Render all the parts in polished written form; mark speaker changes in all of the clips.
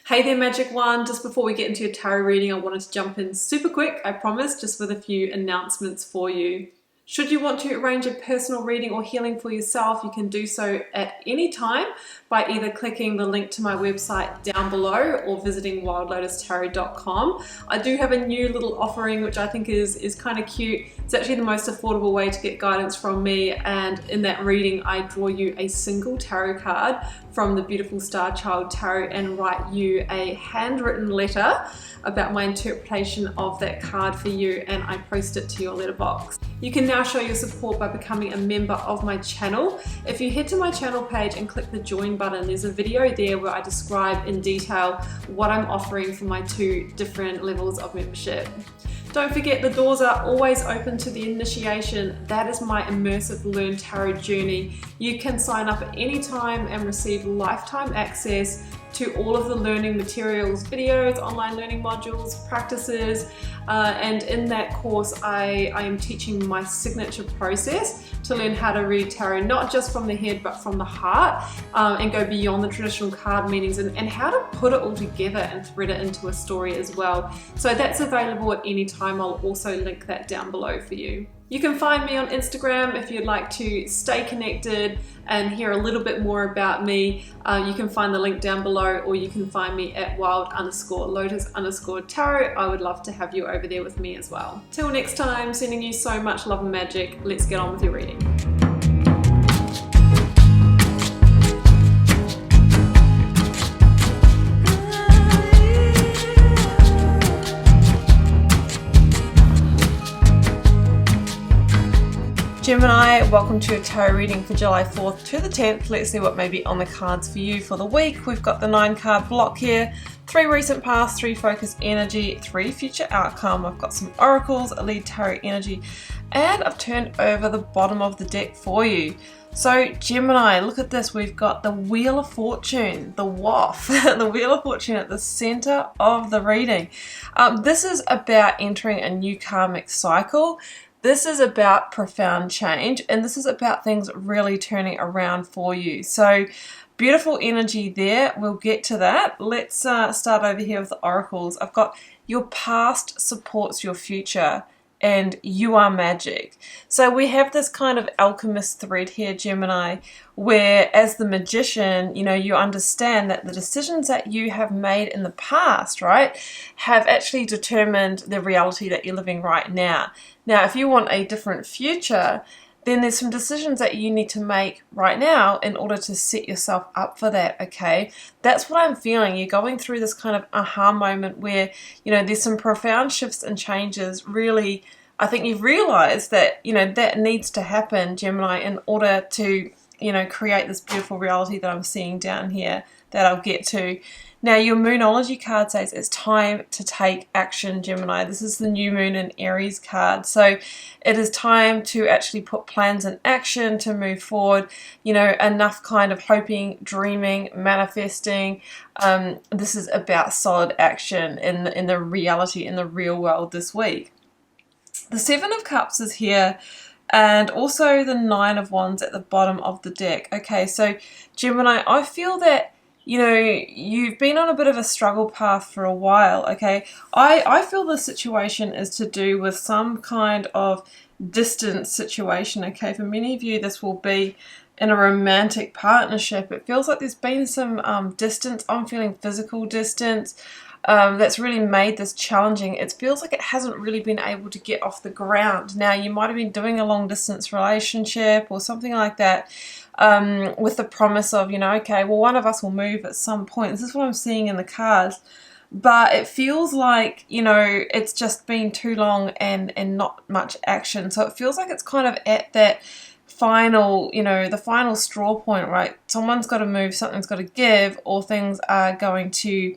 Speaker 1: Hey there, Magic One. Just before we get into your tarot reading, I wanted to jump in super quick, I promise, just with a few announcements for you. Should you want to arrange a personal reading or healing for yourself, you can do so at any time by either clicking the link to my website down below or visiting wildlotustarot.com. I do have a new little offering which I think is kind of cute. It's actually the most affordable way to get guidance from me, and in that reading I draw you a single tarot card from the beautiful Star Child Tarot and write you a handwritten letter about my interpretation of that card for you, and I post it to your letterbox. You can now show your support by becoming a member of my channel. If you head to my channel page and click the join button, there's a video there where I describe in detail what I'm offering for my two different levels of membership. Don't forget, the doors are always open to the initiation. That is my immersive Learn Tarot journey. You can sign up at any time and receive lifetime access to all of the learning materials, videos, online learning modules, practices, and in that course I am teaching my signature process to learn how to read tarot, not just from the head but from the heart, and go beyond the traditional card meanings, and how to put it all together and thread it into a story as well. So that's available at any time. I'll also link that down below for you. You can find me on Instagram if you'd like to stay connected and hear a little bit more about me. You can find the link down below, or you can find me at wild_lotus_tarot. I would love to have you over there with me as well. Till next time, sending you so much love and magic. Let's get on with your reading. Gemini, welcome to a tarot reading for July 4th to the 10th. Let's see what may be on the cards for you for the week. We've got the 9-card block here, 3 recent past, 3 focus energy, 3 future outcome. I've got some oracles, a lead tarot energy, and I've turned over the bottom of the deck for you. So Gemini, look at this. We've got the Wheel of Fortune, the WAF, the Wheel of Fortune at the center of the reading. This is about entering a new karmic cycle. This is about profound change, and this is about things really turning around for you. So beautiful energy there. We'll get to that. Let's start over here with the oracles. I've got your past supports your future, and you are magic. So we have this kind of alchemist thread here, Gemini, where as the magician, you understand that the decisions that you have made in the past, right, have actually determined the reality that you're living right now. Now, if you want a different future, then there's some decisions that you need to make right now in order to set yourself up for that, okay? That's what I'm feeling. You're going through this kind of aha moment where, there's some profound shifts and changes. Really, I think you've realized that, that needs to happen, Gemini, in order to, create this beautiful reality that I'm seeing down here that I'll get to. Now, your Moonology card says it's time to take action, Gemini. This is the new moon in Aries card. So it is time to actually put plans in action to move forward. Enough kind of hoping, dreaming, manifesting. This is about solid action in the reality, in the real world this week. The 7 of Cups is here, and also the 9 of Wands at the bottom of the deck. Okay, so Gemini, I feel that you've been on a bit of a struggle path for a while, okay? I feel the situation is to do with some kind of distance situation, okay? For many of you, this will be in a romantic partnership. It feels like there's been some distance. I'm feeling physical distance. That's really made this challenging. It feels like it hasn't really been able to get off the ground. Now, you might have been doing a long distance relationship or something like that, with the promise of, okay, well, one of us will move at some point. This is what I'm seeing in the cards. But it feels like, it's just been too long and not much action. So it feels like it's kind of at that final, the final straw point, right? Someone's got to move, something's got to give, or things are going to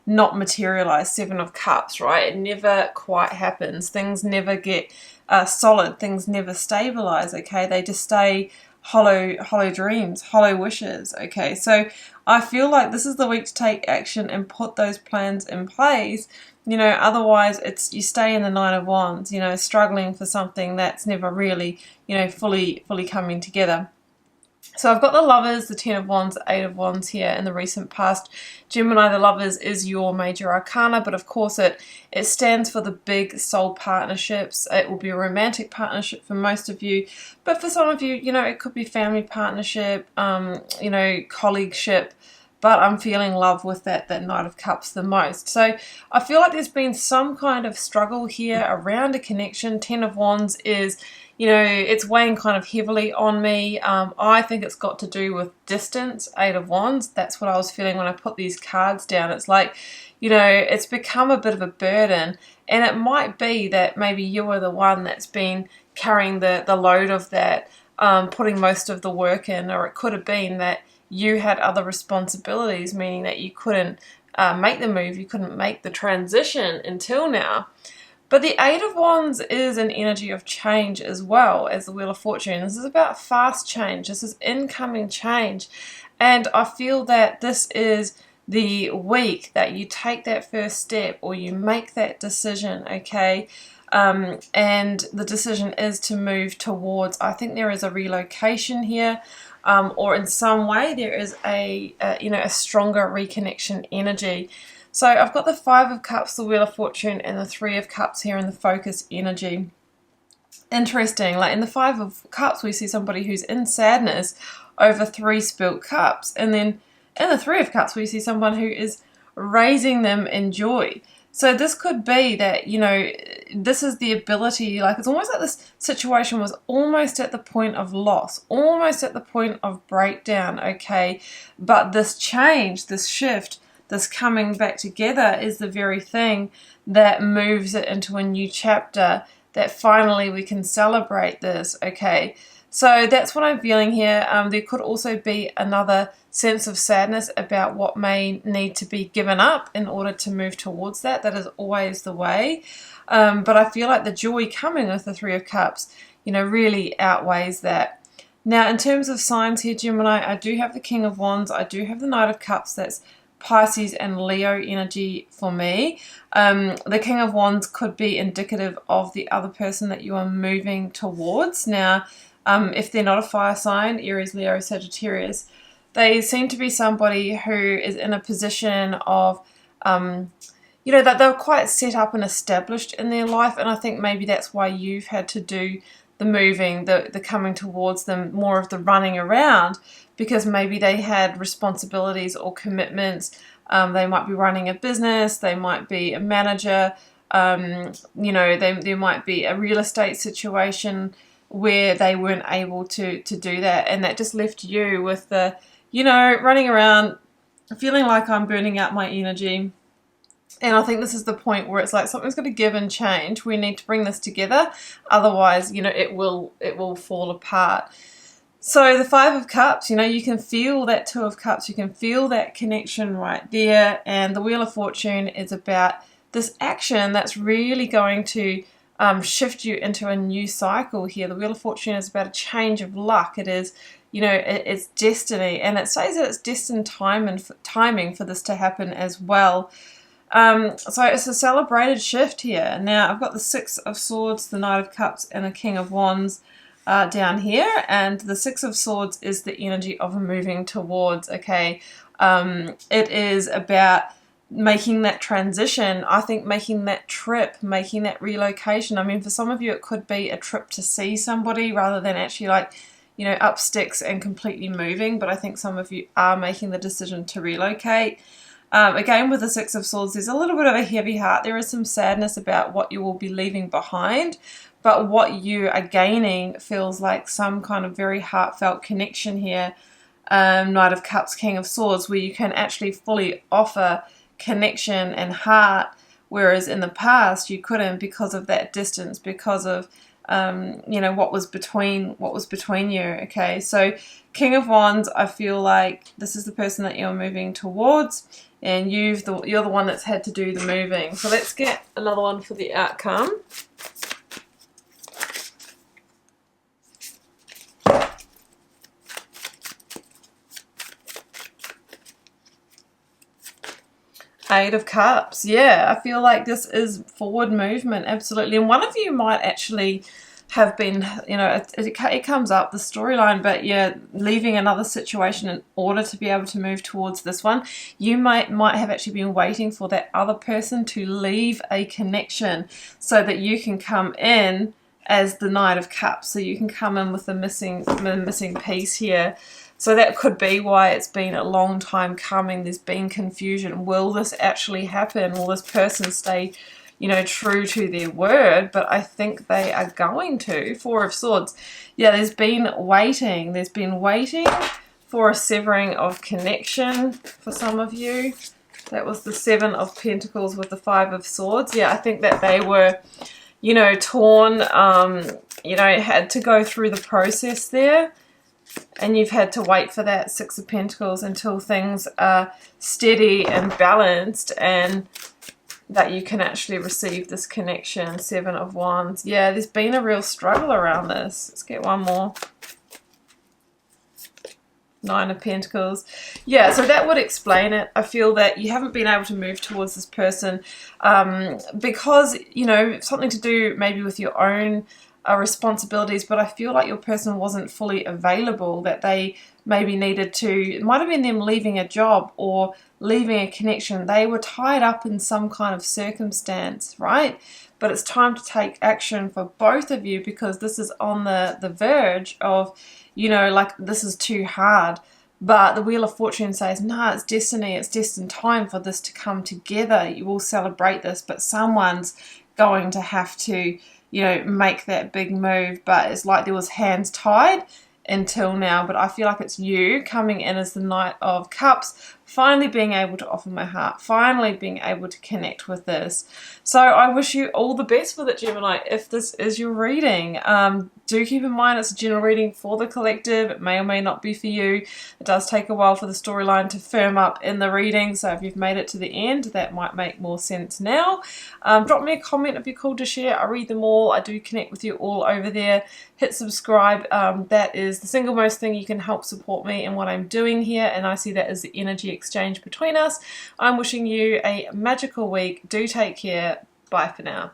Speaker 1: not materialize. 7 of Cups, right? It never quite happens. Things never get solid. Things never stabilize, okay? They just stay hollow dreams, hollow wishes, okay? So I feel like this is the week to take action and put those plans in place. Otherwise you stay in the 9 of Wands, struggling for something that's never really, fully coming together. So I've got the Lovers, the Ten of Wands, the Eight of Wands here in the recent past. Gemini, the Lovers is your major arcana, but of course it stands for the big soul partnerships. It will be a romantic partnership for most of you, but for some of you, you know, it could be family partnership, you know, colleagueship. But I'm feeling love with that Knight of Cups the most. So I feel like there's been some kind of struggle here around a connection. Ten of Wands is, you know, it's weighing kind of heavily on me. I think it's got to do with distance. Eight of Wands, that's what I was feeling when I put these cards down. It's like, you know, it's become a bit of a burden. And it might be that maybe you are the one that's been carrying the load of that, putting most of the work in. Or it could have been that you had other responsibilities, meaning that you couldn't make the move, you couldn't make the transition until now. But the Eight of Wands is an energy of change as well as the Wheel of Fortune. This is about fast change. This is incoming change. And I feel that this is the week that you take that first step or you make that decision, okay? And the decision is to move towards, I think there is a relocation here. Or in some way there is a you know, a stronger reconnection energy. So I've got the Five of Cups, the Wheel of Fortune, and the Three of Cups here in the focus energy. Interesting, like in the Five of Cups we see somebody who's in sadness over 3 spilt cups, and then in the Three of Cups we see someone who is raising them in joy. So this could be that, you know, this is the ability, like it's almost like this situation was almost at the point of loss, almost at the point of breakdown, okay? But this change, this shift, this coming back together is the very thing that moves it into a new chapter, that finally we can celebrate this, okay? So that's what I'm feeling here. There could also be another sense of sadness about what may need to be given up in order to move towards that. That is always the way. But I feel like the joy coming with the Three of Cups, you know, really outweighs that. Now, in terms of signs here, Gemini, I do have the King of Wands. I do have the Knight of Cups. That's Pisces and Leo energy for me. The King of Wands could be indicative of the other person that you are moving towards. Now, if they're not a fire sign, Aries, Leo, Sagittarius, they seem to be somebody who is in a position of, you know, that they're quite set up and established in their life. And I think maybe that's why you've had to do the moving, the coming towards them, more of the running around, because maybe they had responsibilities or commitments. They might be running a business, they might be a manager, you know, there might be a real estate situation where they weren't able to do that, and that just left you with the, you know, running around feeling like I'm burning out my energy. And I think this is the point where it's like something's got to give and change. We need to bring this together, otherwise, you know, it will fall apart. So the Five of Cups, you know, you can feel that Two of Cups, you can feel that connection right there, and the Wheel of Fortune is about this action that's really going to shift you into a new cycle here. The Wheel of Fortune is about a change of luck. It is, you know, it's destiny, and it says that it's destined timing for this to happen as well. So it's a celebrated shift here. Now I've got the Six of Swords, the Knight of Cups, and the King of Wands down here, and the Six of Swords is the energy of moving towards, okay? It is about making that transition, I think making that trip, making that relocation. I mean, for some of you it could be a trip to see somebody rather than actually, like, you know, up sticks and completely moving, but I think some of you are making the decision to relocate. Again, with the Six of Swords, there's a little bit of a heavy heart. There is some sadness about what you will be leaving behind, but what you are gaining feels like some kind of very heartfelt connection here. Knight of Cups, King of Swords, where you can actually fully offer connection and heart, whereas in the past you couldn't, because of that distance, because of you know, what was between you, okay? So King of Wands, I feel like this is the person that you're moving towards, and you're the one that's had to do the moving. So let's get another one for the outcome. Eight of Cups. Yeah, I feel like this is forward movement, absolutely. And one of you might actually have been, you know, it comes up, the storyline, but yeah, leaving another situation in order to be able to move towards this one. You might have actually been waiting for that other person to leave a connection so that you can come in as the Knight of Cups. So you can come in with the missing piece here. So that could be why it's been a long time coming. There's been confusion. Will this actually happen? Will this person stay, you know, true to their word? But I think they are going to. Four of Swords. Yeah, there's been waiting. There's been waiting for a severing of connection for some of you. That was the Seven of Pentacles with the Five of Swords. Yeah, I think that they were, you know, torn, you know, had to go through the process there. And you've had to wait for that Six of Pentacles until things are steady and balanced and that you can actually receive this connection. Seven of Wands. Yeah, there's been a real struggle around this. Let's get one more. Nine of Pentacles. Yeah, so that would explain it. I feel that you haven't been able to move towards this person because, you know, something to do maybe with your own responsibilities, but I feel like your person wasn't fully available, that they maybe needed to, it might have been them leaving a job or leaving a connection. They were tied up in some kind of circumstance, right? But it's time to take action for both of you because this is on the verge of, you know, like this is too hard. But the Wheel of Fortune says, nah, it's destiny, it's destined time for this to come together. You will celebrate this, but someone's going to have to, you know, make that big move. But it's like there was hands tied until now, but I feel like it's you coming in as the Knight of Cups, finally being able to offer my heart, finally being able to connect with this. So I wish you all the best with it, Gemini, if this is your reading. Do keep in mind it's a general reading for the collective. It may or may not be for you. It does take a while for the storyline to firm up in the reading, so if you've made it to the end, that might make more sense now. Drop me a comment if you're called to share. I read them all. I do connect with you all over there. Hit subscribe. That is the single most thing you can help support me in what I'm doing here, and I see that as the energy exchange between us. I'm wishing you a magical week. Do take care. Bye for now.